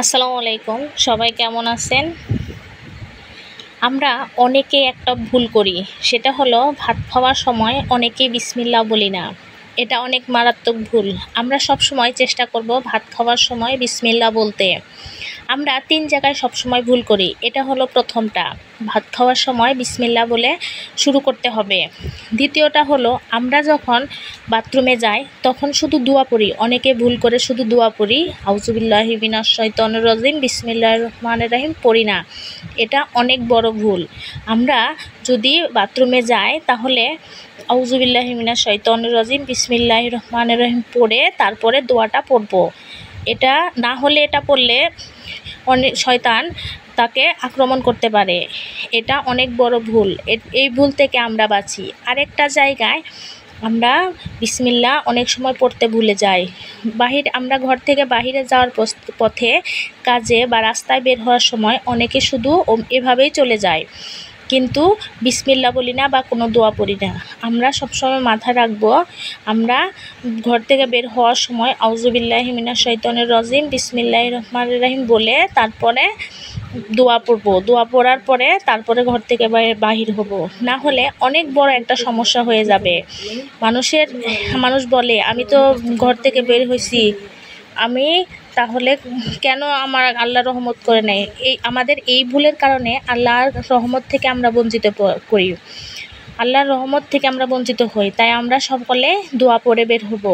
আসসালামু আলাইকুম, সবাই কেমন আছেন? আমরা অনেকেই একটা ভুল করি, সেটা হলো ভাত খাওয়ার সময় অনেকেই বিসমিল্লাহ বলি না। এটা অনেক মারাত্মক ভুল। আমরা সব সময় চেষ্টা করব ভাত খাওয়ার সময় বিসমিল্লাহ বলতে। আমরা ৩ জায়গায় সবসময় ভুল করি। এটা হলো প্রথমটা, ভাত খাওয়ার সময় বিসমিল্লাহ বলে শুরু করতে হবে। দ্বিতীয়টা হলো আমরা যখন বাথরুমে যাই তখন শুধু দোয়া পড়ি। অনেকে ভুল করে শুধু দোয়া পড়ি, আউযুবিল্লাহি মিনাশ শাইতানির রাজিম বিসমিল্লাহির রহমানির রহিম পড়ি না। এটা অনেক বড় ভুল। আমরা যদি বাথরুমে যাই তাহলে আউযুবিল্লাহি মিনাশ শাইতানির রাজিম বিসমিল্লাহির রহমানির রহিম পড়ে তারপরে দোয়াটা পড়ব। এটা না হলে, এটা পড়লে অনেক শয়তান তাকে আক্রমণ করতে পারে। এটা অনেক বড় ভুল। এই ভুল থেকে আমরা বাঁচি। আরেকটা জায়গায় আমরা বিসমিল্লাহ অনেক সময় পড়তে ভুলে যাই। আমরা ঘর থেকে বাহিরে যাওয়ার পথে, কাজে বা রাস্তায় বের হওয়ার সময় অনেকে শুধু এভাবেই চলে যায়, কিন্তু বিসমিল্লাহ বলি না বা কোনো দোয়া পড়ি না। আমরা সবসময় মাথায় রাখবো, আমরা ঘর থেকে বের হওয়ার সময় আউযুবিল্লাহি মিনাশ শাইতানির রাজিম বিসমিল্লাহির রহমানির রহিম বলে তারপরে দোয়া পড়ব। দোয়া পড়ার পরে তারপরে ঘর থেকে বাহির হব, না হলে অনেক বড় একটা সমস্যা হয়ে যাবে। মানুষ বলে, আমি তো ঘর থেকে বের হয়েছি, আমি তাহলে কেন আমার আল্লাহ রহমত করে নেয়? আমাদের এই ভুলের কারণে আল্লাহর রহমত থেকে আমরা বঞ্চিত করি, আল্লাহর রহমত থেকে আমরা বঞ্চিত হই। তাই আমরা সকলে দোয়া পড়ে বের হব।